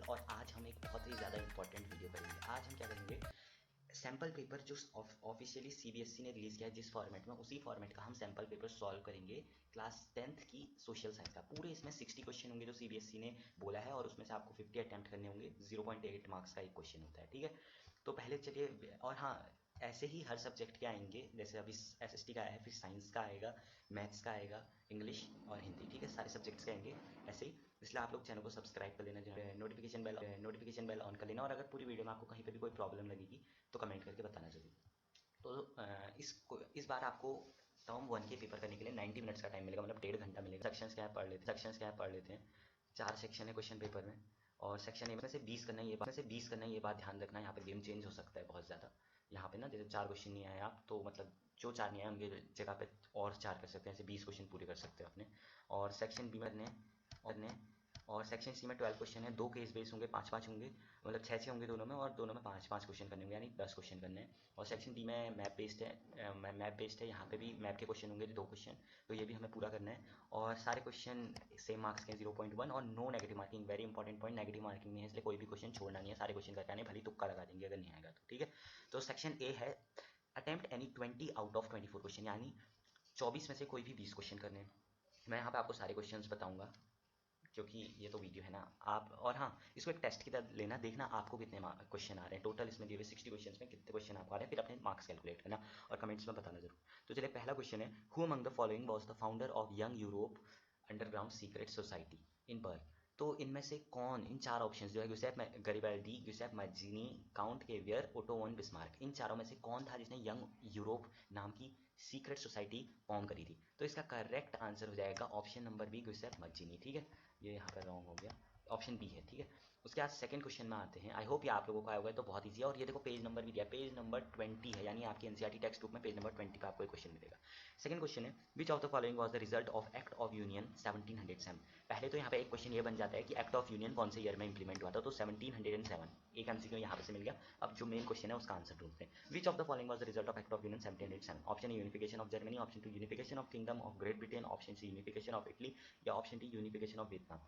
और आज हम एक बहुत ही ज़्यादा इंपॉर्टेंट वीडियो करेंगे। आज हम क्या करेंगे, सैम्पल पेपर जो ऑफिशियली सीबीएसई ने रिलीज़ किया है जिस फॉर्मेट में, उसी फॉर्मेट का हम सैम्पल पेपर सॉल्व करेंगे क्लास 10th की सोशल साइंस का। पूरे इसमें 60 क्वेश्चन होंगे जो सीबीएसई ने बोला है और उसमें से आपको 50 अटैम्प्ट करने होंगे। 0.8 मार्क्स का एक क्वेश्चन होता है, ठीक है। तो पहले चलिए, और हाँ, ऐसे ही हर सब्जेक्ट के आएंगे, जैसे अभी एसएसटी का है, फिर साइंस का आएगा, मैथ्स का आएगा, इंग्लिश और हिंदी, ठीक है। सारे सब्जेक्ट्स के आएंगे ऐसे ही, इसलिए आप लोग चैनल को सब्सक्राइब कर लेना, नोटिफिकेशन बेल ऑन कर लेना। और अगर पूरी वीडियो में आपको कहीं पर भी कोई प्रॉब्लम लगेगी तो कमेंट करके बताना जरूर। तो इस बार आपको टर्म 1 के पेपर करने के लिए 90 मिनट्स का टाइम मिलेगा, मतलब 1.5 घंटा मिलेगा। सेक्शंस क्या है पढ़ लेते हैं। 4 सेक्शन है क्वेश्चन पेपर में, और सेक्शन ए में से 20 करना है। ये बात ध्यान रखना है, यहाँ पे गेम चेंज हो सकता है बहुत ज़्यादा। यहाँ पे ना, जैसे 4 क्वेश्चन नहीं आए आप, तो मतलब जो 4 नहीं आए उनके जगह पे और 4 कर सकते हैं, ऐसे 20 क्वेश्चन पूरे कर सकते हो अपने। और सेक्शन बी में और सेक्शन सी में 12 क्वेश्चन है, 2 केस बेस होंगे, 5-5 होंगे, मतलब 6-6 होंगे दोनों में, और दोनों में 5-5 क्वेश्चन करने होंगे, यानी 10 क्वेश्चन करने हैं। और सेक्शन डी में मैप बेस्ड है, यहाँ पे भी मैप के क्वेश्चन होंगे 2 क्वेश्चन, तो ये भी हमें पूरा करना है। और सारे क्वेश्चन सेम मार्क्स के 0.1, और no negative marking. Very important point, negative marking नहीं है, इसलिए कोई भी क्वेश्चन छोड़ना नहीं है, सारे क्वेश्चन करके आने, भली तुक्का लगा देंगे अगर नहीं आएगा तो, ठीक है। तो सेक्शन ए है, attempt any 20 out of 24 question, यानी 24 में से कोई भी 20 क्वेश्चन करने हैं। मैं यहाँ पे आपको सारे क्वेश्चन बताऊंगा, क्योंकि ये तो वीडियो है ना आप। और हाँ, इसको एक टेस्ट की तरह लेना, देखना आपको कितने क्वेश्चन आ रहे हैं। टोटल इसमें दिए हुए 60 क्वेश्चन में कितने क्वेश्चन आपको आ रहे हैं, फिर अपने मार्क्स कैलकुलेट करना और कमेंट्स में बताना जरूर। तो चलिए, पहला क्वेश्चन है, who among the following was the founder of young Europe underground secret society in Pearl. तो इनमें से कौन, इन 4 ऑप्शंस जो है, Giuseppe Garibaldi, Giuseppe Mazzini, Count Cavour, Otto von Bismarck, इन चारों में से कौन था जिसने यंग यूरोप नाम की सीक्रेट सोसाइटी फॉर्म करी थी? तो इसका करेक्ट आंसर हो जाएगा ऑप्शन नंबर बी, गिउसेप मैज़ीनी, ठीक है। ये यहाँ पर रॉन्ग हो गया, ऑप्शन बी है, ठीक है। उसके बाद सेकंड क्वेश्चन में आते हैं। आई होप ये आप लोगों को आया होगा, तो बहुत ईजी है। और ये देखो, पेज नंबर भी दिया, पेज नंबर 20 है, यानी आपकी एनसीईआरटी टेक्स्ट बुक में पेज नंबर 20 पे आपको एक क्वेश्चन मिलेगा। सेकंड क्वेश्चन है, which of the following was the result of act of union 1707। पहले तो यहाँ पे एक क्वेश्चन ये बन जाता है कि एक्ट ऑफ यूनियन कौन से ईयर में इंप्लीमेंट हुआ था, तो 1707 एक एमसीक्यू यहाँ पे से मिल गया। अब जो मेन क्वेश्चन है उसका आंसर ढूंढते हैं। Which of the following was the result of act of union 1707? Option A unification of Germany, option 2 unification of kingdom of Great Britain, option C unification of Italy, या option D unification of Vietnam.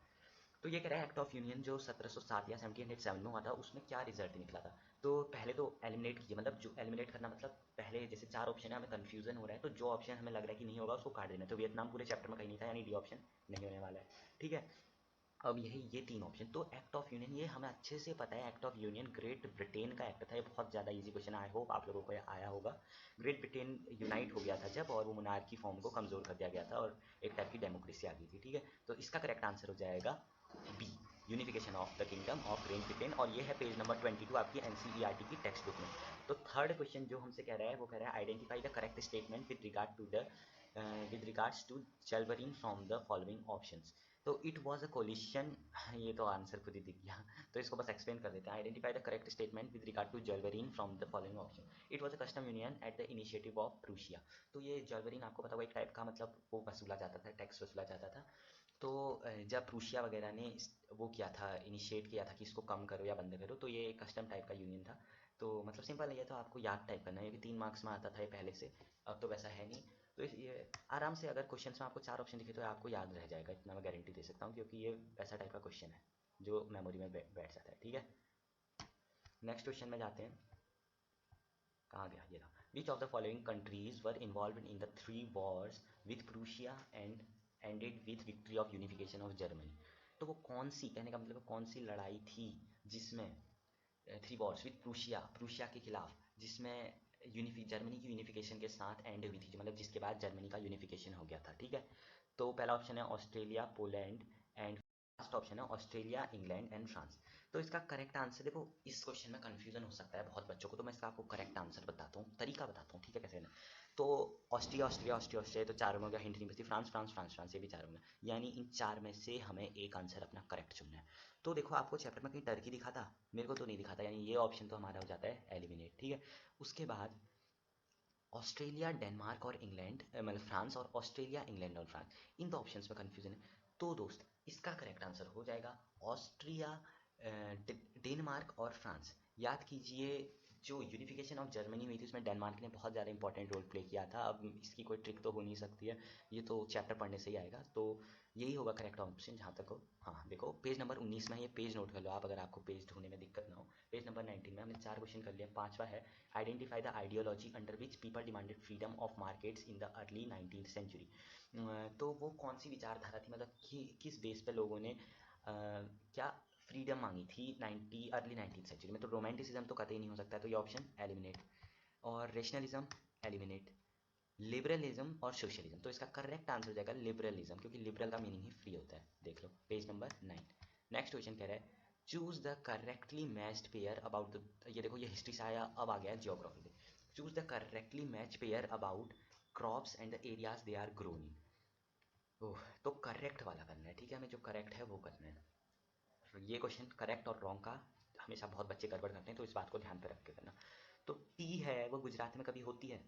तो ये कह रहा है act of union जो 1707 या 1707 में हुआ था, उसमें क्या रिजल्ट निकला था। तो पहले तो एलिमिनेट कीजिए, मतलब जो एलिमिनेट करना मतलब, पहले जैसे 4 ऑप्शन है, हमें कंफ्यूजन हो रहा है, तो जो ऑप्शन हमें लग रहा है कि नहीं होगा उसको काट देना। तो वियतनाम पूरे चैप्टर में कहीं नहीं था, यानी डी ऑप्शन नहीं होने वाला है, ठीक है। अब यही ये 3 ऑप्शन, तो एक्ट ऑफ यूनियन ये हमें अच्छे से पता है, act of union great Britain का एक्ट था। ये बहुत ज़्यादा इजी क्वेश्चन है, आई होप आप लोगों को आया होगा। ग्रेट ब्रिटेन यूनाइट हो गया था जब, और वो मोनार्की फॉर्म को कमज़ोर कर दिया गया था और एक टाइप की डेमोक्रेसी आ गई थी, ठीक है। तो इसका करेक्ट आंसर हो जाएगा B, unification of the kingdom of Great Britain, और ये है पेज नंबर 22 आपकी एनसीईआरटी की टेक्स्ट बुक में। तो थर्ड क्वेश्चन जो हमसे कह रहा है, वो कह रहा है identify the correct statement with regards to Zollverein from the following options. तो इट वॉज अ कोलिशन, ये तो आंसर खुद ही दिख गया, तो इसको बस एक्सप्लेन कर देते हैं। Identify the correct statement with regard to Zollverein from the following option. It was a custom union at the initiative of Prussia. तो ये जर्वरीन आपको पता हुआ एक टाइप का, मतलब वो वसूला जाता था, टैक्स वसूला जाता था। तो जब प्रूशिया वगैरह ने वो किया था, इनिशिएट किया था कि इसको कम करो या बंद करो, तो ये कस्टम टाइप का यूनियन था। तो मतलब सिंपल है, ये तो आपको याद टाइप करना है, ये भी 3 मार्क्स में आता था ये पहले से, अब तो वैसा है नहीं। तो ये आराम से, अगर क्वेश्चन में आपको 4 ऑप्शन दिखे तो आपको याद रह जाएगा, इतना मैं गारंटी दे सकता हूँ, क्योंकि ये वैसा टाइप का क्वेश्चन है जो मेमोरी में बैठ जाता है, ठीक है। नेक्स्ट क्वेश्चन में जाते हैं, कहाँ गया, ये था। विच of the following countries were involve in the 3 Wars with Prussia and ended with victory of unification of Germany. तो वो कौन सी, कहने का मतलब कौन सी लड़ाई थी जिसमें 3 वॉर्स विथ प्रूशिया के खिलाफ, जिसमें जर्मनी की यूनिफिकेशन के साथ एंड हुई थी, मतलब जिसके बाद जर्मनी का यूनिफिकेशन हो गया था, ठीक है। तो पहला ऑप्शन है Australia, Poland and, last option है ऑस्ट्रेलिया, इंग्लैंड एंड फ्रांस। तो इसका करेक्ट आंसर, देखो इस क्वेश्चन में कंफ्यूजन हो सकता है बहुत बच्चों को, तो मैं इसका आपको करेक्ट आंसर बताता हूँ, तरीका बताता हूँ, ठीक है, कैसे ना। तो ऑस्ट्रिया तो 4 में हो गया, हिंट नहीं बचती। फ्रांस, ये भी 4 में गया, यानी इन 4 में से हमें एक आंसर अपना करेक्ट चुनना है। तो देखो, आपको चैप्टर में कहीं टर्की दिखा था, मेरे को तो नहीं दिखा था, यानी ये ऑप्शन तो हमारा हो जाता है एलिमिनेट, ठीक है। उसके बाद ऑस्ट्रेलिया, डेनमार्क और इंग्लैंड, मतलब फ्रांस और ऑस्ट्रेलिया, इंग्लैंड और फ्रांस, इन दो ऑप्शंस में कंफ्यूजन है। तो दोस्त, इसका करेक्ट आंसर हो जाएगा ऑस्ट्रिया, डेनमार्क और फ्रांस। याद कीजिए, जो यूनिफिकेशन ऑफ जर्मनी हुई थी उसमें डेनमार्क ने बहुत ज़्यादा इंपॉर्टेंट रोल प्ले किया था। अब इसकी कोई ट्रिक तो हो नहीं सकती है, ये तो चैप्टर पढ़ने से ही आएगा। तो यही होगा करेक्ट ऑप्शन जहाँ तक हो। हाँ देखो पेज नंबर 19 में है, ये पेज नोट कर लो आप अगर आपको पेज ढूंढने में दिक्कत ना हो। पेज नंबर 19 में हमने 4 क्वेश्चन कर लिया। 5वां है identify the ideology under which people demanded freedom of markets in the early 19th century. तो वो कौन सी विचारधारा थी, मतलब किस बेस पे लोगों ने क्या फ्रीडम मांगी थी अर्ली 19th सेंचुरी में। तो रोमांटिसिज्म तो कतई नहीं हो सकता है, तो ये ऑप्शन एलिमिनेट। और रेशनलिज्म एलिमिनेट। लिबरलिज्म और सोशलिज्म, तो इसका करेक्ट आंसर हो जाएगा लिबरलिज्म, क्योंकि लिबरल का मीनिंग ही फ्री होता है। देख लो पेज नंबर 9। नेक्स्ट क्वेश्चन कह रहा है choose the correctly matched pair about the, ये देखो ये हिस्ट्री से आया, अब आ गया जियोग्राफी पे। Choose the correctly match pair about crops and the areas they are grown in. Oh, तो करेक्ट वाला करना है, ठीक है, हमें जो करेक्ट है वो करना है। ये क्वेश्चन करेक्ट और रॉन्ग का हमेशा बहुत बच्चे गड़बड़ करते हैं, तो इस बात को ध्यान पे रख के करना। तो टी है वो गुजरात में कभी होती है,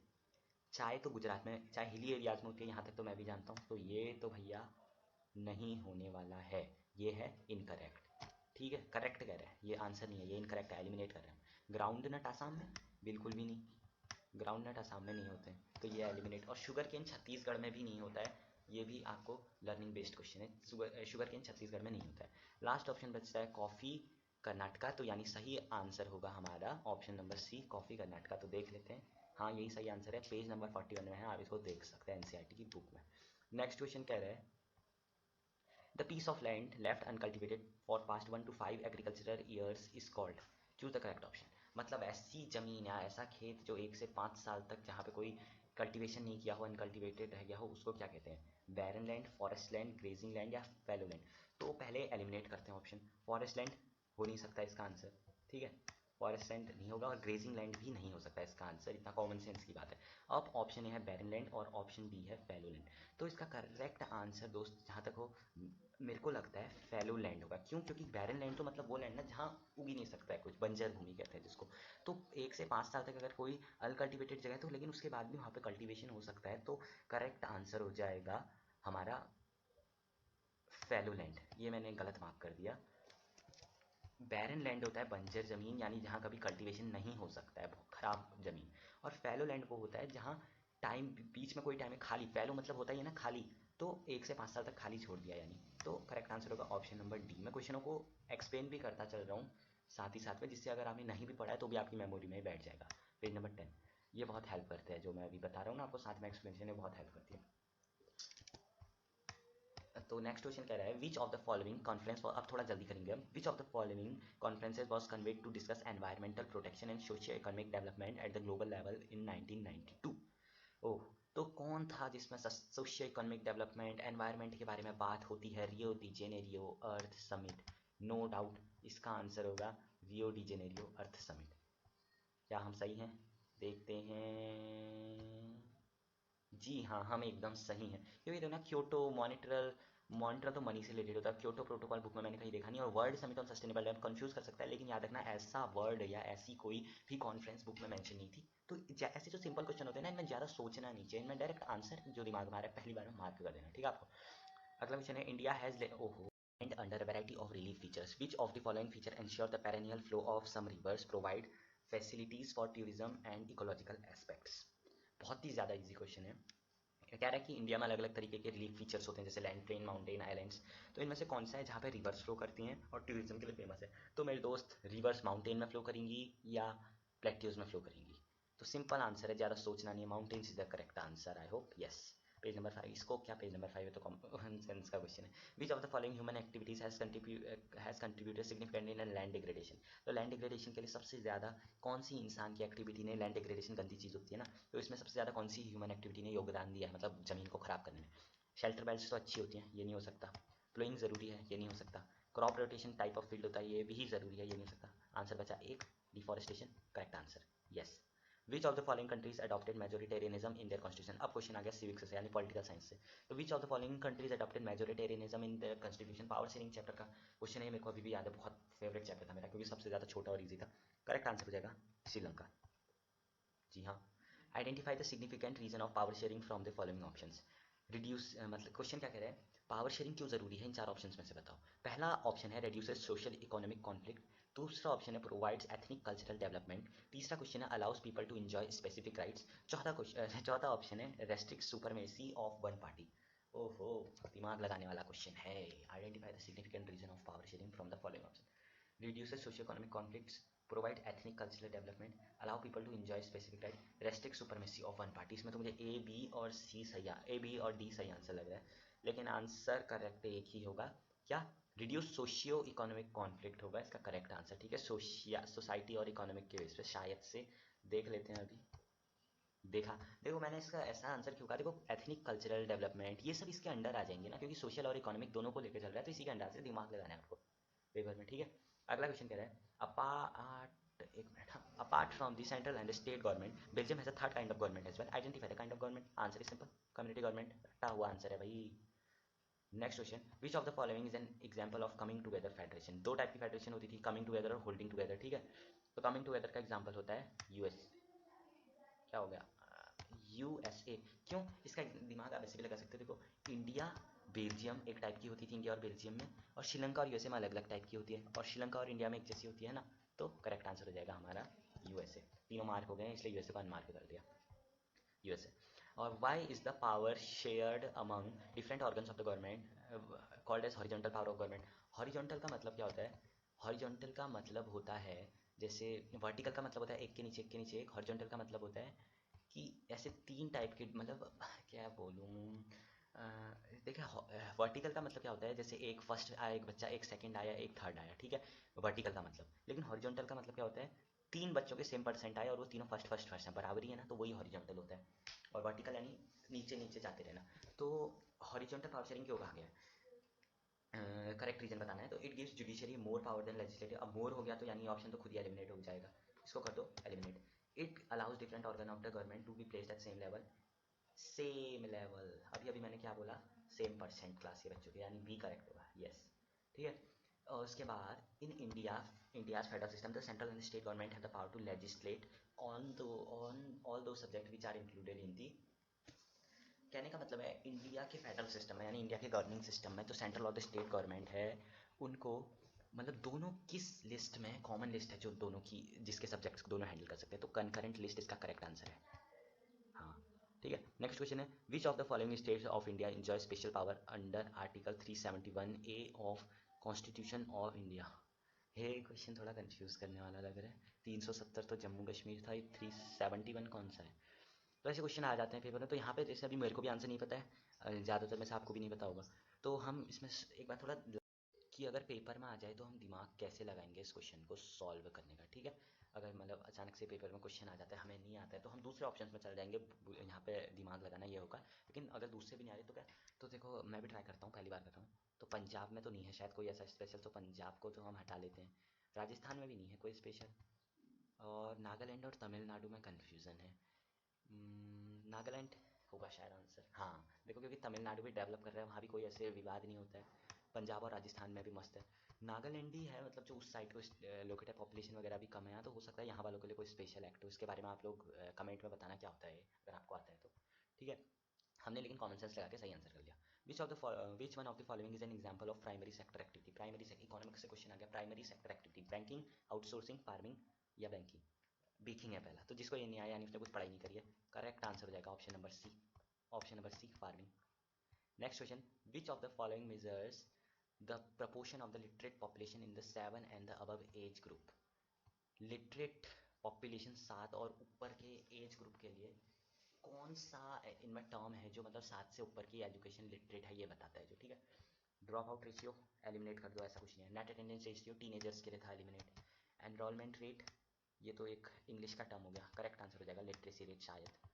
चाय तो गुजरात में, चाय हिली एरियाज में होती है, यहाँ तक तो मैं भी जानता हूँ। तो ये तो भैया नहीं होने वाला है, ये है इनकरेक्ट। ठीक है, करेक्ट कह रहे हैं, ये आंसर नहीं है, ये इनकरेक्ट है, एलिमिनेट कर रहे हैं। ग्राउंड नट आसाम में बिल्कुल भी नहीं, ग्राउंड नट आसाम में नहीं होते हैं, तो ये एलिमिनेट। और शुगर केन छत्तीसगढ़ में भी नहीं होता है, ये भी आपको लर्निंग बेस्ड क्वेश्चन है, शुगर केन छत्तीसगढ़ में नहीं होता है। लास्ट ऑप्शन बचता है कॉफ़ी कर्नाटका, तो यानी सही आंसर होगा हमारा option number C, coffee Karnataka. तो देख लेते हैं, हाँ यही सही आंसर है, पेज नंबर 41 में है, आप इसको देख सकते हैं एनसीईआरटी की बुक में। नेक्स्ट क्वेश्चन कह रहे हैं the piece of land left uncultivated for past 1 to 5 agricultural years is called. Choose the correct option. मतलब ऐसी जमीन या ऐसा खेत जो 1 से 5 साल तक जहाँ पे कोई कल्टीवेशन नहीं किया हो, अनकल्टिवेटेड रह गया हो, उसको क्या कहते हैं? Barren land, forest land, grazing land या फैलो लैंड। तो पहले एलिमिनेट करते हैं ऑप्शन। फॉरेस्ट लैंड हो नहीं सकता इसका आंसर, ठीक है, फॉरेस्ट लैंड नहीं होगा, और ग्रेजिंग लैंड भी नहीं हो सकता इसका आंसर, इतना कॉमन सेंस की बात है। अब ऑप्शन ए है बैरन लैंड और ऑप्शन बी है फैलो लैंड। तो इसका करेक्ट आंसर दोस्त जहाँ तक हो मेरे को लगता है फैलो लैंड होगा। क्यों? क्योंकि बैरन लैंड तो मतलब वो लैंड ना जहाँ उग ही नहीं सकता है कुछ, बंजर भूमि कहते हैं जिसको। तो 1 से 5 साल तक अगर कोई अनकल्टिवेटेड जगह है तो, लेकिन उसके बाद भी वहाँ पे कल्टीवेशन हो सकता है, तो करेक्ट आंसर हो जाएगा हमारा फैलो लैंड। ये मैंने गलत मार्क कर दिया। बैरन लैंड होता है बंजर ज़मीन, यानी जहाँ कभी कल्टीवेशन नहीं हो सकता है, बहुत ख़राब ज़मीन। और फैलो लैंड वो होता है जहाँ टाइम बीच में कोई टाइम है खाली, फैलो मतलब होता ही है ना खाली, तो 1 से 5 साल तक खाली छोड़ दिया यानी। तो करेक्ट आंसर होगा ऑप्शन नंबर डी। मैं क्वेश्चनों को एक्सप्लेन भी करता चल रहा हूँ साथ ही साथ में, जिससे अगर आपने नहीं भी पढ़ा है तो भी आपकी मेमोरी में ही बैठ जाएगा। पेज नंबर 10, ये बहुत हेल्प करते हैं, जो मैं अभी बता रहा हूँ ना आपको साथ में एक्सप्लेनेशन है, बहुत हेल्प करती है। तो नेक्स्ट क्वेश्चन कह रहा है which of the following conference, अब थोड़ा जल्दी करेंगे हम, which of the following conferences was convened to discuss environmental protection and socio economic development at the global level in 1992। ओह, तो कौन था जिसमें सोशियो इकोनॉमिक डेवलपमेंट एनवायरमेंट के बारे में बात होती है? रियो डी जेनेरियो अर्थ समिट, नो डाउट इसका आंसर होगा रियो डी जेनेरियो अर्थ समिट। क्या हम सही हैं? देखते हैं, जी हाँ हम एकदम सही हैं, क्योंकि देखो ना क्योटो मॉनिट्रल, मॉनिटर तो मनी से रिलेटेड होता है, क्योटो प्रोटोकॉल बुक में मैंने कहीं देखा नहीं, और world summit on sustainable development confuse कर सकता है, लेकिन याद रखना ऐसा वर्ड या ऐसी कोई भी कॉन्फ्रेंस बुक में मेंशन नहीं थी। तो ऐसे जो सिंपल क्वेश्चन होते हैं ना, इनमें ज़्यादा सोचना नहीं चाहिए, इनमें डायरेक्ट आंसर जो दिमाग में आ रहा है पहली बार में मार्क कर देना, ठीक है आपको। अगला क्वेश्चन है इंडिया हैज़ ओहो and under a variety of relief features which of the following feature ensure the perennial flow of some rivers provide facilities for tourism and ecological aspects। बहुत ही ज़्यादा इजी क्वेश्चन है। कह रहा है कि India में अलग अलग तरीके के रिलीफ फीचर्स होते हैं, जैसे लैंड, प्लेन, माउंटेन, आइलैंड्स। तो इनमें से कौन सा है जहाँ पे रिवर्स फ्लो करती हैं और टूरिज्म के लिए फेमस है? तो मेरे दोस्त रिवर्स माउंटेन में फ्लो करेंगी या प्लेट्यूज में फ्लो करेंगी? तो सिंपल आंसर है, ज़्यादा सोचना नहीं है, mountains is the correct answer, I hope yes. Page number 5, इसको क्या पेज नंबर 5 है तो कॉमन सेंस का क्वेश्चन है। Which of the following human activities has contributed significantly in land degradation. तो लैंड डिग्रेडेशन के लिए सबसे ज़्यादा कौन सी इंसान की एक्टिविटी ने, लैंड डिग्रेडेशन गंदी चीज़ होती है ना, तो इसमें सबसे ज़्यादा कौन सी ह्यूमन एक्टिविटी ने योगदान दिया है, मतलब ज़मीन को ख़राब करने में? शेल्टर बेल्ट्स तो अच्छी होती हैं, ये नहीं हो सकता। प्लोइंग ज़रूरी है, ये नहीं हो सकता। Crop rotation type of field होता है, ये भी ज़रूरी है, ये नहीं हो सकता। आंसर बचा एक, deforestation, correct answer yes. Which of the following countries adopted majoritarianism in their constitution. अब क्वेश्चन आ गया सिविक्स से यानी पॉलिटिकल साइंस से। तो विच of the following countries adopted majoritarianism in their constitution. Power sharing chapter का question है, मेरे को अभी भी याद है, बहुत फेवरेट चैप्टर था मेरा, क्योंकि सबसे ज़्यादा छोटा और ईजी था। करेक्ट आंसर हो जाएगा श्रीलंका, जी हाँ। Identify the significant reason of power sharing from the following options. Reduce, मतलब क्वेश्चन क्या कह रहे हैं, पावर शेयरिंग क्यों जरूरी है इन 4 ऑप्शंस में से बताओ। पहला ऑप्शन है रेड्यूसेस सोशल इकोनॉमिक कॉन्फ्लिक्ट, दूसरा ऑप्शन है प्रोवाइड्स एथनिक कल्चरल डेवलपमेंट। तीसरा क्वेश्चन है allows people to enjoy specific rights. चौथा ऑप्शन है restrict supremacy of one party. ओहो, दिमाग लगाने वाला क्वेश्चन है। Identify the significant reason of power sharing from the following option. Reduces socio economic conflicts, provide ethnic cultural development, allow people to enjoy specific right, restrict supremacy of one party. इसमें तो मुझे A B और D सही answer लग रहा है, लेकिन answer correct एक ही होगा। क्या? रिड्यूस सोशियो इकोनॉमिक कॉन्फ्लिक्ट होगा इसका करेक्ट आंसर। ठीक है, सोसाइटी और इकोनॉमिक के बेस पे शायद से। देख लेते हैं अभी। देखा, देखो मैंने इसका ऐसा आंसर क्यों कहा, देखो एथनिक कल्चरल डेवलपमेंट ये सब इसके अंडर आ जाएंगे ना, क्योंकि सोशल और इकोनॉमिक दोनों को लेकर चल रहा है, तो इसी के अंडर से दिमाग लगाना है आपको पेपर में। ठीक है, अगला क्वेश्चन कह रहा है अपार्ट एक मिनट, हाँ, apart from the central and state government Belgium has a third kind of government as well, identify the kind of government. Answer is simple, community government. रटा हुआ आंसर है भाई। Next question, which of the following is an example of coming together federation. दो type की federation होती थी, coming together और holding together. ठीक है, तो कमिंग टुगेदर का एग्जाम्पल होता है यूएस, क्या हो गया, यूएसए। क्यों? इसका दिमाग आप ऐसे भी लगा सकते हो, देखो इंडिया बेल्जियम एक टाइप की होती थी, इंडिया और बेल्जियम में, और श्रीलंका और यूएसए में अलग अलग टाइप की होती है, और श्रीलंका और इंडिया में एक जैसी होती है ना, तो करेक्ट आंसर हो जाएगा हमारा यूएसए। तीनों मार्क हो गए, इसलिए यूएसए को अनमार्क कर दिया, यूएसए। और why is the power shared among different organs of the government called as horizontal power of government. Horizontal का मतलब क्या होता है? हॉरिजॉन्टल का मतलब होता है, जैसे वर्टिकल का मतलब होता है एक के नीचे एक के नीचे एक, हॉरिजॉन्टल का मतलब होता है कि ऐसे तीन टाइप के, मतलब क्या बोलूँ, देखिए वर्टिकल का मतलब क्या होता है, जैसे एक फर्स्ट आया एक बच्चा, एक सेकंड आया, एक थर्ड आया। ठीक है, वर्टिकल का मतलब। लेकिन हॉरिजॉन्टल का मतलब क्या होता है, तीन बच्चों के सेम परसेंट आए और वो तीनों फर्स्ट फर्स्ट फर्स्ट हैं, बराबरी है ना, तो वही हॉरिजॉन्टल होता है। और वर्टिकल यानी नीचे नीचे जाते रहना। तो हॉरिजॉन्टल पावर शेयरिंग क्यों कहा गया है? करेक्ट रीजन बताना है, तो it gives judiciary more power than legislative. अब मोर हो गया तो यानी ऑप्शन तो खुद ही एलिमिनेट हो जाएगा, इसको कर दो eliminate. It allows different organ of the government to be placed at same level. Same level, अभी अभी मैंने क्या बोला, सेम परसेंट क्लास के बच्चों के, यानी बी करेक्ट होगा, यस। ठीक है, और उसके बाद in India's federal system the central and state government have the power to legislate on all those subject which are included in the. कहने का मतलब है इंडिया के फेडरल सिस्टम में, यानी इंडिया के गवर्निंग सिस्टम में, तो सेंट्रल और द स्टेट गवर्नमेंट है, उनको मतलब दोनों किस लिस्ट में कॉमन लिस्ट है जो दोनों की, जिसके सब्जेक्ट्स को दोनों हैंडल कर सकते हैं, तो कनकरेंट लिस्ट इसका करेक्ट आंसर है। हाँ, ठीक है। नेक्स्ट क्वेश्चन है which of the following states of India enjoy special power under article 371A of constitution of India. ये क्वेश्चन थोड़ा कंफ्यूज करने वाला लग रहा है। 370 तो जम्मू कश्मीर था, ये 371 कौन सा है? तो ऐसे क्वेश्चन आ जाते हैं पेपर में, तो यहाँ पे जैसे अभी मेरे को भी आंसर नहीं पता है, ज़्यादातर में से आपको भी नहीं पता होगा, तो हम इसमें एक बार थोड़ा कि अगर पेपर में आ जाए तो हम दिमाग कैसे लगाएंगे इस क्वेश्चन को सॉल्व करने का। ठीक है, अगर मतलब अचानक से पेपर में क्वेश्चन आ जाता है, हमें नहीं आता है, तो हम दूसरे ऑप्शन में चल जाएंगे, यहाँ पे दिमाग लगाना ये होगा। लेकिन अगर दूसरे भी नहीं आ रहे तो क्या, तो देखो मैं भी ट्राई करता हूँ, पहली बार कर रहा हूँ। तो पंजाब में तो नहीं है शायद कोई ऐसा स्पेशल, तो पंजाब को तो हम हटा लेते हैं। राजस्थान में भी नहीं है कोई स्पेशल, और नागालैंड और तमिलनाडु में कन्फ्यूज़न है। नागालैंड होगा शायद आंसर। हाँ, देखो क्योंकि तमिलनाडु भी डेवलप कर रहा है, वहाँ भी कोई ऐसे विवाद नहीं होता है। पंजाब और राजस्थान में भी मस्त है। नागालैंड ही है, मतलब जो उस साइड को लोकेट है, पॉपुलेशन वगैरह भी कम है, तो हो सकता है यहाँ वालों के लिए कोई स्पेशल एक्ट हो। इसके बारे में आप लोग कमेंट में बताना क्या होता है अगर आपको आता है तो। ठीक है, हमने लेकिन कॉमन सेंस लगा के सही आंसर कर लिया। Which one of the following is an example of primary sector activity. Primary economics से क्वेश्चन आ गया, primary sector activity banking, outsourcing, farming या बैंकिंग। बेकिंग है पहला, तो जिसको ये नहीं आया यानी उसने कुछ पढ़ाई नहीं करी है। करेक्ट आंसर हो जाएगा option number C, option number C farming. Next question, which of the following measures the proportion of the literate population in the 7 and the above age group. Literate population 7 और ऊपर के age group के लिए कौन सा इनमें term है जो मतलब 7 से ऊपर की एजुकेशन लिटरेट है ये बताता है जो। ठीक है, ड्रॉप आउट रेशियो एलिमिनेट कर दो, ऐसा कुछ नहीं है। नेट अटेंडेंस रेशियो टीनेजर्स के लिए था एलिमिनेट। एनरोलमेंट रेट, ये तो एक इंग्लिश का टर्म हो गया, करेक्ट आंसर हो जाएगा लिटरेसी रेट शायद।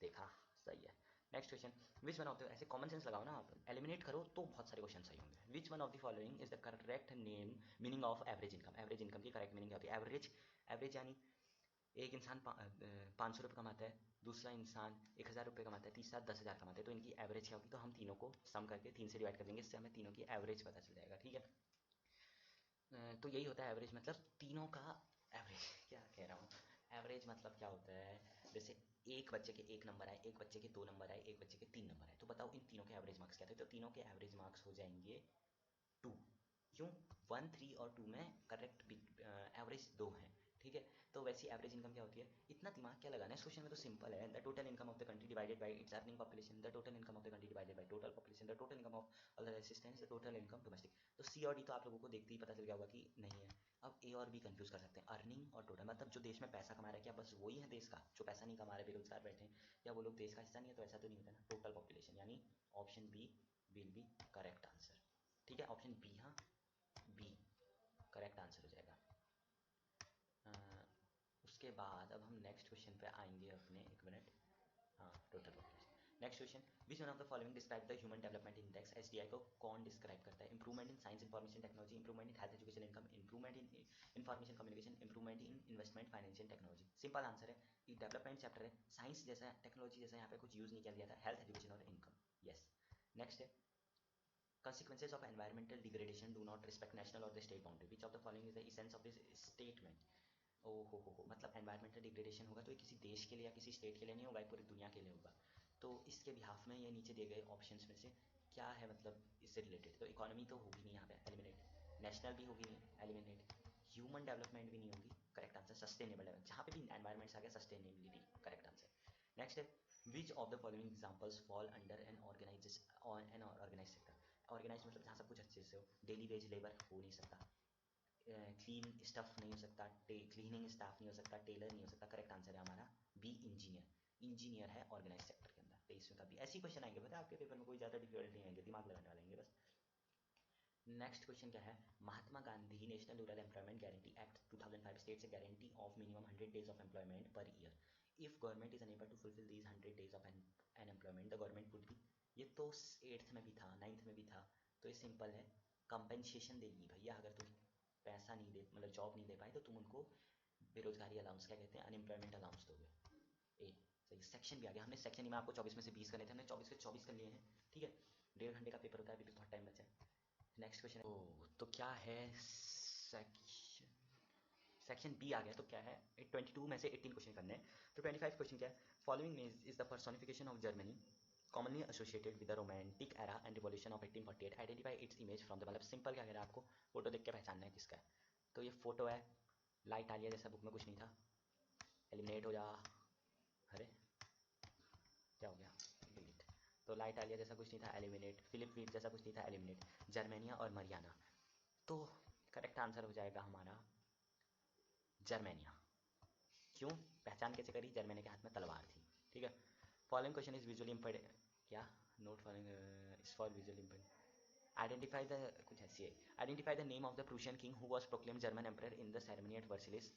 देखा, सही है। Next question, which one of the, ऐसे कॉमन सेंस लगाओ ना आप, एलिमिनेट करो तो बहुत सारे क्वेश्चन सही होंगे। Which one of the following is the correct name meaning of average income. Average income की करेक्ट मीनिंग होती है एवरेज। एवरेज यानी एक इंसान 500 रुपये कमाता है, दूसरा इंसान 1000 रुपये कमाता है, तीसरा 10,000 कमाता है, तो इनकी एवरेज क्या होगी, तो हम तीनों को सम करके 3 से डिवाइड कर देंगे, इससे हमें तीनों की एवरेज पता चल जाएगा। ठीक है, तो यही होता है एवरेज, मतलब तीनों का एवरेज क्या कह रहा हूँ, एवरेज मतलब क्या होता है, जैसे एक बच्चे के 1 नंबर आए, एक बच्चे के 2 नंबर आए, एक बच्चे के 3 नंबर आए, तो बताओ इन तीनों के एवरेज मार्क्स क्या थे, तो तीनों के एवरेज मार्क्स हो जाएंगे 2। क्यों? 1, 3 और 2 में करेक्ट एवरेज 2 हैं, ठीक है। तो वैसी एवरेज इनकम क्या होती है? इतना दिमाग क्या लगाना है, इस क्वेश्चन में तो सिंपल है। The total income of the country divided by it's earning population, the total income of the country divided by total population, the total income of other assistants, the total income domestic. तो सी और D तो आप लोगों को देखते ही पता चल गया होगा कि नहीं है। अब ए और बी कंफ्यूज कर सकते हैं, अर्निंग और टोटल, मतलब जो देश में पैसा कमा रहा है क्या बस वही है देश का, जो पैसा नहीं कमा रहे बेरोजगार बैठे हैं, या वो लोग देश का हिस्सा नहीं है? तो ऐसा तो नहीं होता ना। टोटल पॉपुलेशन यानी option B will be correct answer, ठीक है। ऑप्शन बी, हाँ बी करेक्ट आंसर हो जाएगा। उसके बाद अब हम नेक्स्ट क्वेश्चन पे आएंगे अपने, एक मिनट, हाँ total population. Next question, which one of the following describe the human development index? SDI को कौन डिस्क्राइब करता है? Improvement in science information technology, improvement in health education income, improvement in information communication, improvement in investment financial technology. Simple answer है, ये development chapter है, science जैसा technology जैसा यहाँ पे कुछ यूज नहीं किया गया था, हेल्थ एजुकेशन और इनकम। यस। नेक्स्ट है, consequences of environmental degradation do not respect national or the state boundary, which of the following is the essence of this statement? ओ हो, मतलब एनवायरमेंटल डिग्रेडेशन होगा तो ये किसी देश के लिए या किसी स्टेट के लिए नहीं होगा, ये पूरी दुनिया के लिए होगा। तो इसके बिहाफ में ये नीचे दिए गए ऑप्शंस में से क्या है, मतलब इससे रिलेटेड? तो इकोनॉमी तो होगी नहीं यहाँ पे, एलिमिनेट। नेशनल भी होगी नहीं, एलिमिनेट। ह्यूमन डेवलपमेंट भी नहीं होगी, करेक्ट आंसर। सस्टेनेबल डेवलपमेंट, जहाँ पे भी एनवायरमेंट आ गया सस्टेनेबिलिटी, करेक्ट आंसर। नेक्स्ट है, which of the following examples fall under an organise sector? Organise मतलब जहाँ सब कुछ अच्छे से हो। डेली वेज लेबर हो नहीं सकता, क्लीन स्टफ नहीं हो सकता, क्लीनिंग स्टाफ नहीं हो सकता, टेलर नहीं हो सकता, करेक्ट आंसर है हमारा बी इंजीनियर। इंजीनियर है ऑर्गेनाइज सेक्टर के अंदर। 23वें का भी ऐसे ही क्वेश्चन आएंगे, पता है आपके पेपर में, कोई ज़्यादा डिफिकल्ट नहीं आएंगे, दिमाग लगाने वाले आएंगे बस। नेक्स्ट क्वेश्चन क्या है, Mahatma Gandhi National Rural Employment Guarantee Act 2005 states a guarantee of minimum 100 days of employment per year. If government is unable to fulfil these 100 days of an employment the government would be. ये तो 8th में भी था, 9th में भी था, तो ये सिंपल है, कंपेंसेशन देगी भैया। अगर तुम पैसा नहीं दे, मतलब जॉब नहीं दे पाए, तो तुम उनको बेरोजगारी अलाउंस, क्या कहते हैं, अनएम्प्लॉयमेंट अलाउंस दोगे। ए सही। सेक्शन भी आ गया, हमने सेक्शन ही में आपको 24 में से 20 करने थे, हमने 24 के 24 कर लिए हैं, ठीक है। 1.5 घंटे का पेपर होता है, अभी भी बहुत टाइम बचा है। नेक्स्ट क्वेश्चन ओ तो क्या है, सेक्शन सेक्शन बी आ गया, तो क्या है, 22 में से 18 क्वेश्चन करने हैं। तो 25 क्वेश्चन क्या है, following is the personification of Germany commonly associated with the romantic era and revolution of 1848, identify its image from the, मतलब सिंपल क्या कह रहा है आपको, फोटो देख के पहचानना है किसका है। तो ये फोटो है, लाइट आलिया जैसा बुक में कुछ नहीं था, एलिमिनेट हो जा, अरे क्या हो गया, डिलीट। तो लाइट आलिया जैसा कुछ नहीं था, एलिमिनेट। फिलिप वीट जैसा कुछ नहीं था, एलिमिनेट। जर्मेनिया और मरियाना, तो करेक्ट आंसर हो जाएगा हमारा जर्मेनिया। क्यों? पहचान कैसे करी? जर्मेनिया के हाथ में तलवार थी, ठीक है। Following question is visually impaired, क्या not following is for visually impaired. Identify the, कुछ ऐसी है, identify the name of the Prussian king who was proclaim German emperor in the ceremony at Versailles.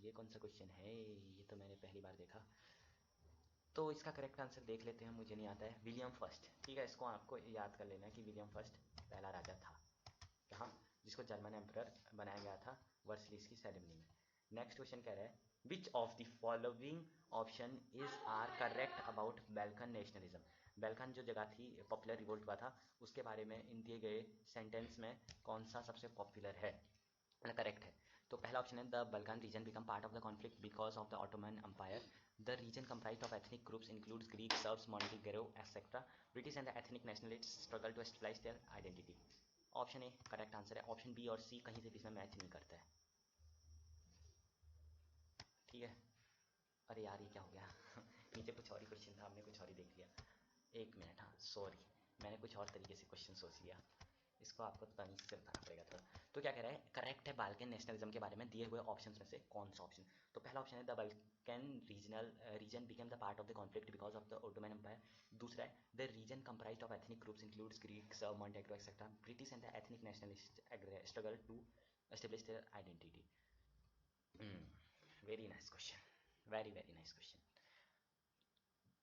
ये कौन सा क्वेश्चन है, ये तो मैंने पहली बार देखा। तो इसका करेक्ट आंसर देख लेते हैं, मुझे नहीं आता है। विलियम फर्स्ट, ठीक है, इसको आपको याद कर लेना है कि विलियम फर्स्ट पहला राजा था, कहाँ, जिसको जर्मन एम्परर बनाया गया था वर्सलिस की सेरेमनी में। नेक्स्ट क्वेश्चन कह रहा है, which of the following option is are correct about Balkan nationalism? Balkan जो जगह थी, पॉपुलर रिवोल्ट हुआ था, उसके बारे में इन दिए गए सेंटेंस में कौन सा सबसे पॉपुलर है, मतलब करेक्ट है? तो पहला ऑप्शन है, the Balkan region become part of the conflict because of the Ottoman empire. The region comprised of ethnic groups includes Greek, Serbs, Montenegro, etc. British and the ethnic nationalists struggle to establish their identity. Option A correct answer है, option B और सी कहीं से भी इसमें match नहीं करता है, ठीक है। अरे यार ये क्या हो गया नीचे कुछ और ही क्वेश्चन था, हमने कुछ और ही देख लिया। एक मिनट, हाँ सॉरी, मैंने कुछ और तरीके से क्वेश्चन सोच लिया, इसको आपको तो तमीज से बताना पड़ेगा थोड़ा। तो क्या कह रहा है, करेक्ट है बाल्कन नेशनलिज्म के बारे में दिए हुए ऑप्शन में से कौन सा ऑप्शन? तो पहला ऑप्शन है, the Balkan region became the part of the conflict because of the Ottoman empire. दूसरा है, the region comprised of ethnic groups includes Greek, Serb, Montenegro etcetera. British and the ethnic nationalist struggle to establish their identity. Very nice question, very very nice question.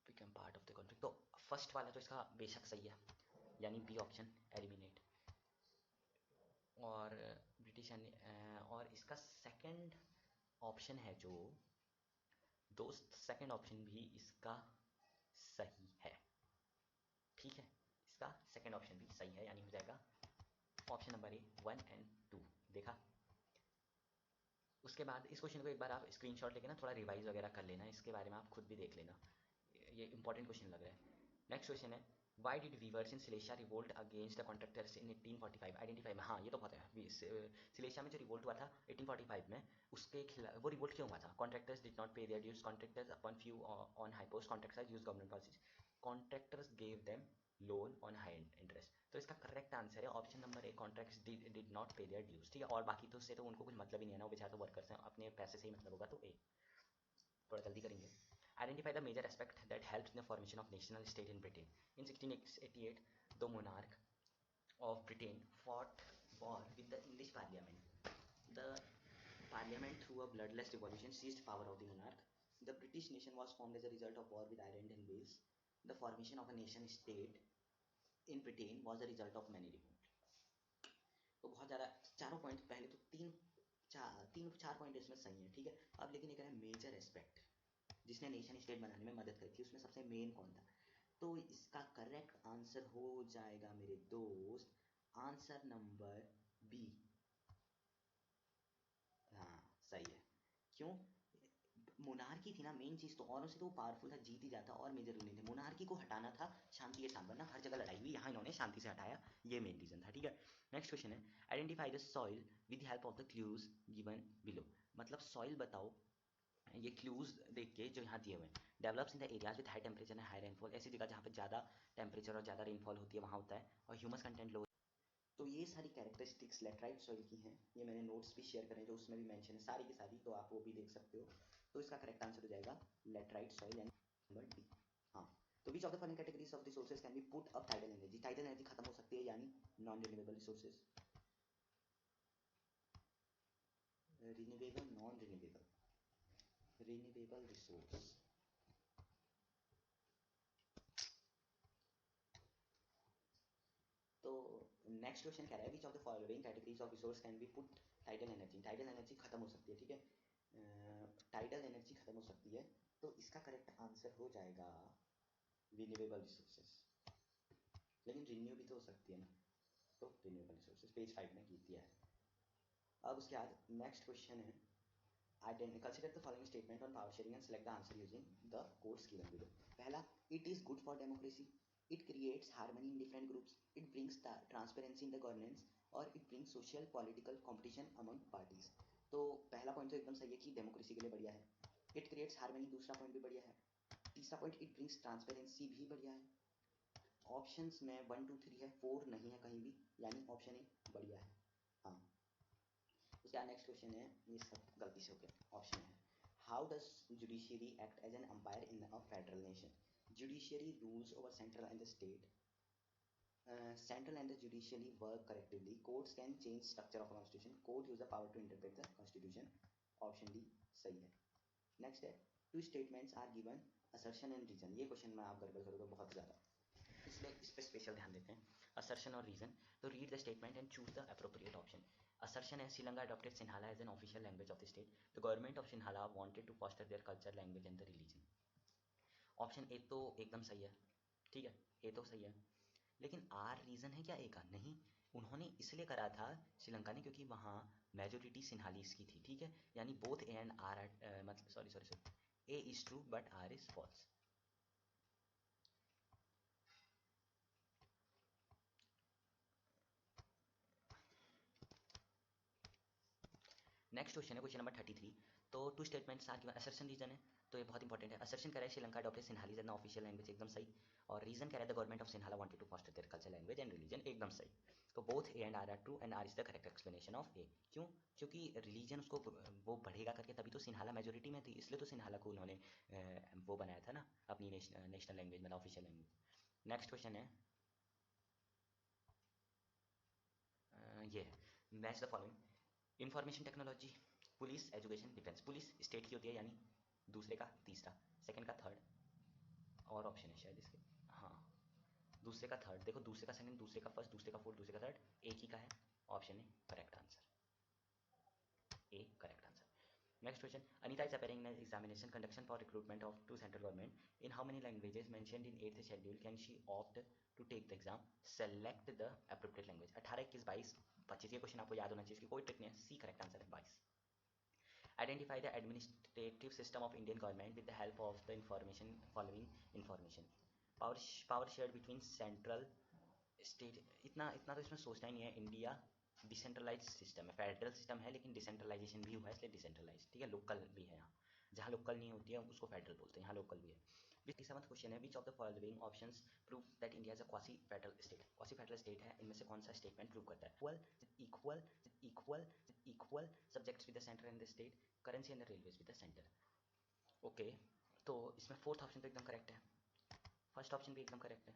Become part of the conflict, तो first वाला तो इसका बेशक सही है, यानी B option, eliminate. और British और इसका सेकंड ऑप्शन है जो दोस्त, सेकंड ऑप्शन भी इसका सही है, ठीक है। इसका सेकंड ऑप्शन भी सही है, यानी हो जाएगा ऑप्शन नंबर ए 1 एंड 2। देखा। उसके बाद इस क्वेश्चन को एक बार आप स्क्रीनशॉट लेके ना थोड़ा रिवाइज वगैरह कर लेना, इसके बारे में आप खुद भी देख लेना, ये इंपॉर्टेंट क्वेश्चन लग रहा है। नेक्स्ट क्वेश्चन है, Why did weavers in Silesia revolt against the contractors in 1845? Identify में, हाँ ये तो बहुत है, सिलेशिया में जो रिवोल्ट हुआ था 1845 में, उसके खिलाफ वो रिवोल्ट क्यों हुआ था? Contractors did not pay their dues, contractors upon few on high post, contractors use government policies, contractors gave them loan on high interest. तो इसका करेक्ट आंसर है option number A, contracts did not pay their dues. ठीक है, और बाकी तो उससे तो उनको कुछ मतलब ही नहीं है ना, वो बेचारे तो वर्कर्स हैं, अपने पैसे से ही मतलब होगा, तो ए। थोड़ा जल्दी करेंगे। Identify the major aspect that helped in the formation of national state in Britain. In 1688, the monarch of Britain fought war with the English Parliament. The Parliament, through a bloodless revolution, seized power of the monarch. The British nation was formed as a result of war with Ireland and Wales. The formation of a nation state in Britain was the result of many revolts. तो बहुत ज़्यादा चारों point, पहले तो तीन चार point इसमें सही है, ठीक है। अब लेकिन एक है मेजर एस्पेक्ट जिसने नेशन स्टेट बनाने में मदद करी थी, उसमें सबसे मेन कौन था? तो इसका करेक्ट आंसर हो जाएगा मेरे दोस्त, आंसर नंबर बी। हाँ सही है। क्यों? मोनार्की थी ना मेन चीज, तो औरों से तो वो पावरफुल था, जीत ही जाता, और मेजर रूल नहीं थे। मोनार्की को हटाना था शांति के साथ, वरना हर जगह लड़ाई हुई, यहाँ इन्होंने शांति से हटाया, ये मेन रीजन था, ठीक है। नेक्स्ट क्वेश्चन है, identify the soil with help of the clues given below. मतलब सॉइल बताओ, ये क्लूज देख के जो यहाँ दिए हुए हैं। Develops in the areas with high temperature and high rainfall, ऐसी जगह जहाँ पे ज़्यादा टेम्परेचर और ज़्यादा रेनफॉल होती है वहाँ होता है, और ह्यूमस कंटेंट लो। तो ये सारी कैरेक्टरिस्टिक्स लेटराइट सॉइल की हैं, ये मैंने नोट्स भी शेयर करें जो उसमें भी मेंशन है सारी की सारी, तो आप वो भी देख सकते हो। तो इसका करेक्ट आंसर हो जाएगा laterite soil, and number D. हाँ, तो विच of the following categories of resources can be put up tidal energy? Tidal energy खत्म हो सकती है, यानी non renewable resources, renewable, non renewable, renewable resource. तो नेक्स्ट क्वेश्चन कह रहा है, which of the following categories of resource can be put tidal energy? Tidal energy खत्म हो सकती है, ठीक है, टाइडल एनर्जी खत्म हो सकती है, तो इसका करेक्ट आंसर हो जाएगा रिन्यूएबल रिसोर्सेज। लेकिन रिन्यू भी तो हो सकती है ना, तो रिन्यूएबल रिसोर्सेज पेज 5 में लिख दिया है। अब उसके बाद नेक्स्ट क्वेश्चन है, consider the following statement on power sharing and select the answer using the codes given below. पहला, it is good for democracy, it creates harmony in different groups, it brings transparency in the governance, और it brings social political competition among parties। तो पहला point तो एकदम सही है कि democracy के लिए बढ़िया है, it creates harmony दूसरा पॉइंट भी बढ़िया है, तीसरा पॉइंट it brings transparency भी बढ़िया है। ऑप्शंस में 1 2 3 है, 4 नहीं है कहीं भी, यानी ऑप्शन ए बढ़िया है। हाँ, उसके बाद नेक्स्ट क्वेश्चन है, ये सब गलती से हो गया, ऑप्शन है, how does judiciary act as an umpire in a federal nation? Judiciary rules over central and the state, central and the judicially work collectively, courts can change structure of a constitution, court use the power to interpret the constitution, option D सही है। Next है, two statements are given, assertion and reason, ये question में आप गड़बड़ करोगे बहुत ज़्यादा, इसलिए इस पर स्पेशल ध्यान देते हैं, असर्शन और रीजन। तो read the statement and choose the appropriate option. Assertion है, Sri Lanka adopted Sinhala as an official language of the state. The government of Sinhala wanted to foster their culture, language and the religion. Option A तो एकदम सही है, ठीक है, ए तो सही है, लेकिन आर रीजन है क्या ए का? नहीं, उन्होंने इसलिए करा था श्रीलंका ने क्योंकि वहाँ मेजोरिटी सिन्हालीस की थी, ठीक है, यानी बोथ ए एंड आर, मतलब sorry sorry sorry, A is true but R is false. Next question है क्वेश्चन नंबर 33। तो two statements are given, assertion reason है, तो ये बहुत इंपॉर्टेंट है। असर्शन कह रहा है Sri Lanka adopted Sinhali as an official language, एकदम सही, और रीजन कह रहा है the government of Sinhala wanted to foster their culture, language and religion, एकदम सही। तो both A and R true and R is the correct explanation of A. क्यों? क्योंकि रिलीजन उसको वो बढ़ेगा करके, तभी तो सिन्हाला मेजोरिटी में थी, इसलिए तो सिन्हाला को उन्होंने वो बनाया था ना अपनी नेशनल लैंग्वेज, मतलब ऑफिशियल लैंग्वेज। नेक्स्ट क्वेश्चन है ये, match the following, information technology, police, education, defence. Police state की होती है, यानी दूसरे का तीसरा, सेकंड का थर्ड, और ऑप्शन है शायद इसके, हाँ दूसरे का थर्ड, देखो दूसरे का सेकंड, दूसरे का फर्स्ट, दूसरे का फोर्थ, दूसरे का थर्ड, एक ही का है, ऑप्शन है correct answer, A correct answer. Next question. Anita is appearing in an examination conduction for recruitment of to central government. In how many languages mentioned in 8th schedule can she opt to take the exam? Select the appropriate language. 18, 21, 22, 25, ये question आपको याद होना चाहिए, इसकी कोई trick नहीं है, C correct answer है 22। Identify the administrative system of Indian government with the help of the information following information. Power share between central state, इतना इतना तो इसमें सोचना ही नहीं है। इंडिया डिसेंट्रलाइज सिस्टम है, फेडरल सिस्टम है लेकिन डिसेंट्रलाइजेशन भी हुआ है, इसलिए डिसेंट्रलाइज, ठीक है। लोकल भी है यहाँ, जहाँ लोकल नहीं होती है उसको फेडरल बोलते हैं, यहाँ लोकल भी है। 27वां क्वेश्चन है, which of the following options prove that India is a quasi federal state. Quasi federal state है, इनमें से कौन सा स्टेटमेंट प्रूव करता है? Equal equal equal subjects with the centre and the state, currency and the railways with the centre. Okay, तो इसमें fourth option तो एकदम करेक्ट है, फर्स्ट ऑप्शन भी एकदम करेक्ट है,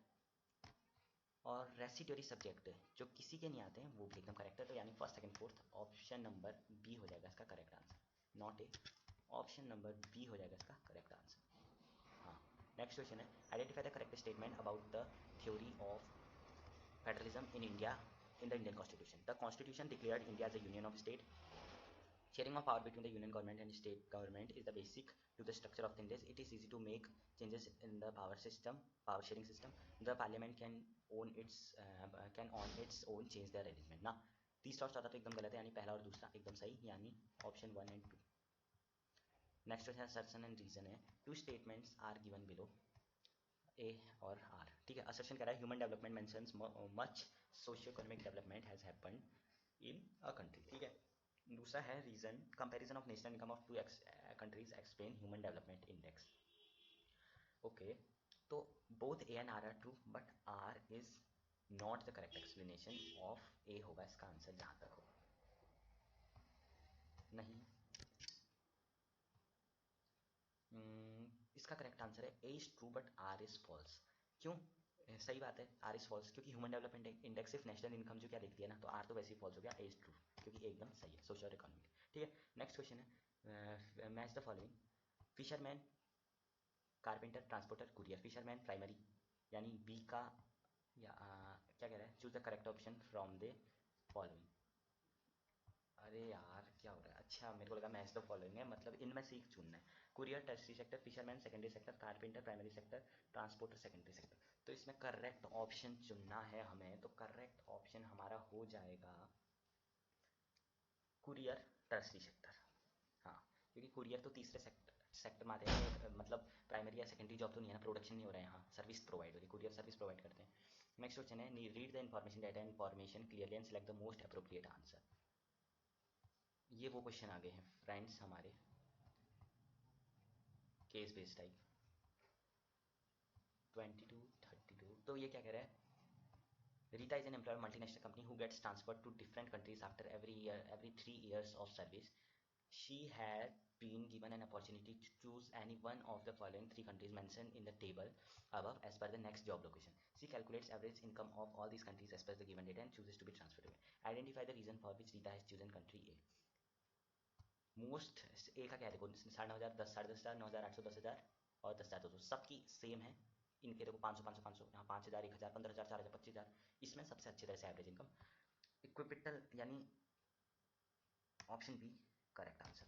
और रेसिडुअरी सब्जेक्ट जो किसी के नहीं आते हैं वो भी एकदम करेक्ट है। तो यानी first second fourth option number B हो जाएगा इसका correct answer, not A, option number B हो जाएगा इसका करेक्ट आंसर। हाँ, नेक्स्ट क्वेश्चन है, identify the correct statement about the theory of federalism in India in the Indian Constitution. The Constitution declared India as a union of state. Sharing of power between the union government and state government is the basic to the structure of the India. It is easy to make changes in the power system, power sharing system. The parliament can on its own change their arrangement. ना तीसरा और चौथा तो एकदम गलत है, यानी पहला और दूसरा एकदम सही, यानी option 1 and 2। Next question assertion and reason है, two statements are given below, A और आर, ठीक है। असर्शन कह रहा है human development mentions much socio economic development has happened in a country, ठीक है। दूसरा है reason, comparison of national income of two countries explain human development index. Okay, तो both A and R true but R is not the correct explanation of ए, होगा इसका answer जहां तक हो। नहीं, इसका करेक्ट आंसर है A is true but R is false. क्यों? सही बात है, आर इज फॉल्स, क्योंकि ह्यूमन डेवलपमेंट इंडेक्स सिर्फ नेशनल इनकम जो क्या देखती है ना, तो आर तो वैसे ही फॉल्स हो गया, ए इज ट्रू क्योंकि ए एकदम सही है, सोशल इकोनॉमिक, ठीक है। नेक्स्ट क्वेश्चन है, match the following, fisherman, carpenter, transporter, courier. Fisherman primary, यानी बी का, या क्या कह रहा है, choose the correct option from the following. अरे यार क्या हो रहा है, अच्छा मेरे को लगा मैच द फॉलोइंग है, मतलब इनमें से एक चुनना है। Courier tertiary sector, fisherman secondary sector, carpenter primary sector, transporter secondary sector. तो इसमें करेक्ट ऑप्शन चुनना है हमें, तो करेक्ट ऑप्शन हमारा हो जाएगा कुरियर टर्सरी सेक्टर। हाँ, क्योंकि कुरियर तो तीसरे सेक्टर में आते हैं, मतलब प्राइमरी या सेकेंडरी जॉब तो नहीं है ना, प्रोडक्शन नहीं हो रहा है यहाँ, सर्विस प्रोवाइड हो रही है, कुरियर सर्विस प्रोवाइड करते हैं। नेक्स्ट क्वेश्चन है, read the information data information clearly and select the most appropriate answer. ये वो क्वेश्चन आ गए हैं फ्रेंड्स हमारे केस बेस्ड टाइप 22 32। तो ये क्या कह रहा है, Rita is an employee of a multinational company who gets transferred to different countries after every 3 years of service. She had been given an opportunity to choose any one of the following 3 countries mentioned in the table above as per the next job location. She calculates average income of all these countries as per the given data and chooses to be transferred to it. Identify the reason for which Rita has chosen country A. Most A का क्या है, देखो 9,500, 10, 10,500, 9,800, 10,000 और 10,200 सबकी same है। इनके देखो 500 500 500, यहाँ 5,000, 1,000, 15,000, 4,000, 25,000, इसमें सबसे अच्छी तरह से एवरेज इनकम इक्विपिटल, यानी option B correct answer.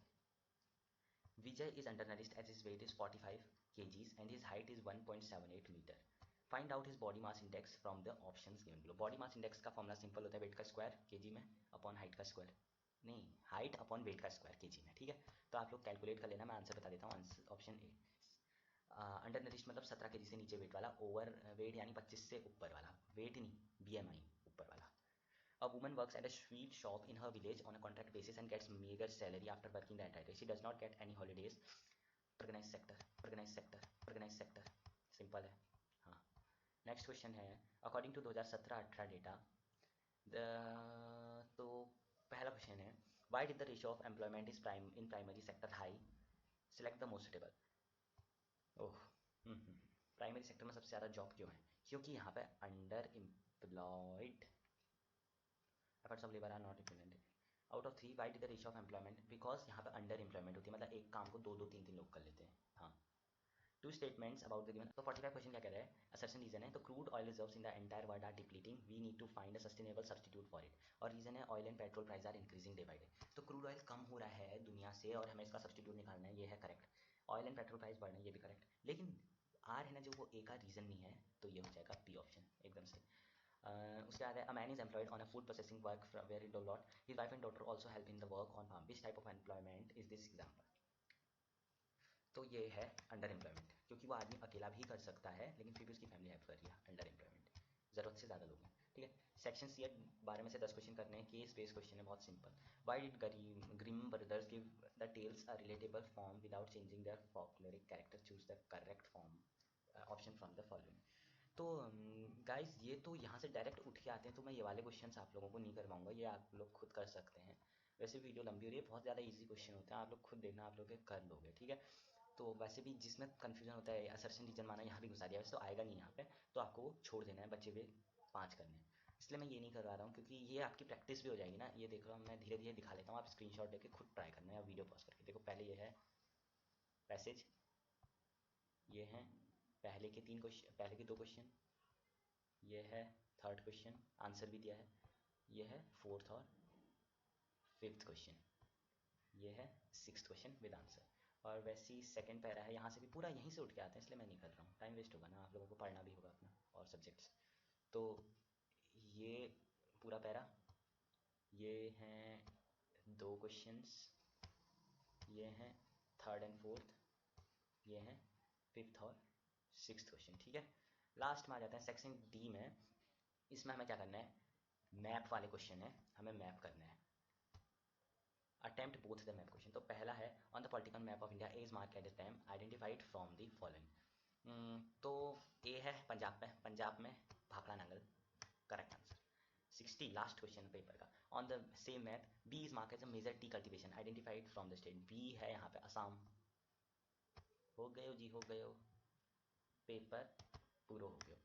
Vijay is undernourished as his weight is 45 kgs and his height is 1.78 metre. Find out his body mass index from the options given below. Body mass index का formula simple होता है, weight का square KG में upon height का square, नहीं height upon weight का square KG में, ठीक है। तो आप लोग कैलकुलेट कर लेना, मैं आंसर बता देता हूँ। ऑप्शन ए, अंडर नरिश्ड मतलब 17 kg से नीचे वेट वाला, ओवर वेट यानी 25 से ऊपर वाला, वेट नहीं बीएमआई ऊपर वाला। A woman works at a sweet shop in her village on a contract basis and gets meager salary after working the entire day. She does not get any holidays. Organized sector, organized sector, organized sector. Simple है। हाँ, next question है, according to 2017-18 data the, तो पहला question है, why did the ratio of employment is in primary sector high, select the most suitable. Oh, primary sector में सबसे ज़्यादा job क्यों है, क्योंकि यहाँ पे under employed efforts of labor are not implemented. Out of 3, why did the ratio of employment? Because यहाँ पे अंडर एम्प्लॉयमेंट होती है, मतलब एक काम को 2 2 3 3 लोग कर लेते हैं। हाँ, two statements about the given. तो 45 क्वेश्चन क्या कह रहा है, असर्शन रीजन है, तो crude oil reserves in the entire world are depleting, we need to find a sustainable substitute for it. और रीजन है oil and petrol price are increasing day by day. तो crude oil कम हो रहा है दुनिया से और हमें इसका सब्स्टिट्यूट निकालना है, ये है correct. Oil and petrol price बढ़ रहे हैं, ये भी करेक्ट, लेकिन आर है ना जो वो ए का रीजन नहीं है, तो ये हो जाएगा बी ऑप्शन एकदम से। उसके बाद है, a man is employed on a food processing work where he do lot, his wife and daughter also help in the work on farm, which type of employment is this example. तो ये है under employment, क्योंकि वो आदमी अकेला भी कर सकता है लेकिन फिर भी उसकी फैमिली हेल्प कर रही है। अंडर एम्प्लॉयमेंट, ज़रूरत से ज़्यादा लोग हैं। ठीक है, सेक्शन सी है, 12 में से 10 क्वेश्चन करने हैं, केस बेस्ड क्वेश्चन है, बहुत सिंपल। Why did Grimm brothers give the tales a relatable form without changing their folkloric character, choose the correct form option from the following. तो गाइस ये तो यहाँ से डायरेक्ट उठ के आते हैं, तो मैं ये वाले क्वेश्चंस आप लोगों को नहीं करवाऊंगा, ये आप लोग खुद कर सकते हैं। वैसे वीडियो लंबी हो रही है, बहुत ज़्यादा इजी क्वेश्चन होते हैं, आप लोग खुद देखना, आप लोग कर लोगे। ठीक है, तो वैसे भी जिसमें कन्फ्यूजन होता है असर्शन रीजन माना यहाँ भी घुसा दिया, वैसे तो आएगा नहीं यहाँ पे, तो आपको वो छोड़ देना है, बचे हुए 5 करने हैं। इसलिए मैं ये नहीं करवा रहा हूँ, क्योंकि ये आपकी प्रैक्टिस भी हो जाएगी ना। ये देख रहा हूँ मैं, धीरे धीरे दिखा लेता हूँ, आप स्क्रीनशॉट लेके खुद ट्राई करना है, वीडियो पॉज करके देखो। पहले ये है पैसेज, ये हैं पहले के 3 क्वेश्चन, पहले के 2 क्वेश्चन, ये है थर्ड क्वेश्चन, आंसर भी दिया है, ये है फोर्थ और फिफ्थ क्वेश्चन, ये है सिक्स्थ क्वेश्चन विद आंसर। और वैसे ही सेकंड पैरा है, यहाँ से भी पूरा यहीं से उठ के आते हैं, इसलिए मैं नहीं कर रहा हूँ, टाइम वेस्ट होगा ना, आप लोगों को पढ़ना भी होगा अपना और सब्जेक्ट्स। तो ये पूरा पैरा, ये हैं 2 क्वेश्चंस, ये हैं थर्ड एंड फोर्थ, ये हैं फिफ्थ और सिक्स्थ क्वेश्चन। ठीक है, लास्ट में आ जाते हैं सेक्शन डी में। इसमें हमें क्या करना है, मैप वाले क्वेश्चन है, हमें मैप करना है, attempt both the map question. तो पहला है on the political map of India is mark at the time identified from the following. तो ए है पंजाब में Bhakra Nangal, correct answer. 60 last question paper का, on the same map B is mark as a major tea cultivation identified from the state, B है यहाँ पे असम। हो गए हो जी, हो गए हो, पेपर पूरा हो गया।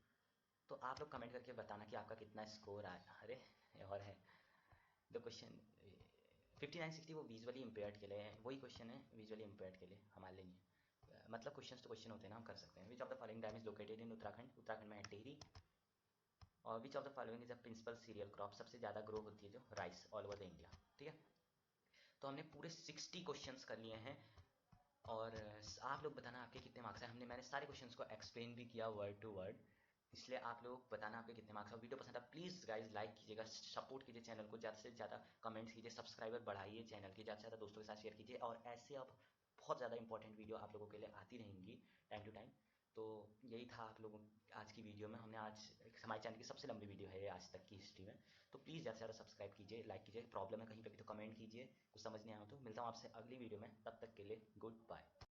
तो आप लोग कमेंट करके बताना कि आपका कितना स्कोर आया। अरे और है द क्वेश्चन 59-60, वो विजुअली इम्पेयर्ड के लिए है, वही क्वेश्चन है विजुअली इम्पेयर्ड के लिए, हमारे लिए नहीं है। मतलब क्वेश्चन तो क्वेश्चन होते हैं ना, हम कर सकते हैं। Which of the following dam is located in Uttarakhand, Uttarakhand में है टिहरी। और which of the following is a principal cereal crop, सबसे ज़्यादा ग्रो होती है जो rice all over the India. ठीक है, तो हमने पूरे 60 क्वेश्चंस कर लिए हैं। और आप लोग बताना आपके कितने मार्क्स हैं। मैंने सारे क्वेश्चंस को एक्सप्लेन भी किया वर्ड टू वर्ड, इसलिए आप लोग बताना आपके कितने मार्क्स हैं। वीडियो पसंद है प्लीज़ गाइज लाइक कीजिएगा, सपोर्ट कीजिए चैनल को, ज़्यादा से ज़्यादा कमेंट्स कीजिए, सब्सक्राइबर बढ़ाइए चैनल के, ज़्यादा से ज़्यादा दोस्तों के साथ शेयर कीजिए। और ऐसे अब बहुत ज़्यादा इंपॉर्टेंट वीडियो आप लोगों के लिए आती रहेंगी टाइम टू टाइम। तो यही था आप लोगों आज की वीडियो में। हमने आज हमारे चैनल की सबसे लंबी वीडियो है आज तक की हिस्ट्री में। तो प्लीज़ ज़्यादा से ज़्यादा सब्सक्राइब कीजिए, लाइक कीजिए, प्रॉब्लम है कहीं पे भी तो कमेंट कीजिए, कुछ समझ नहीं आया तो। मिलता हूँ आपसे अगली वीडियो में, तब तक के लिए गुड बाय।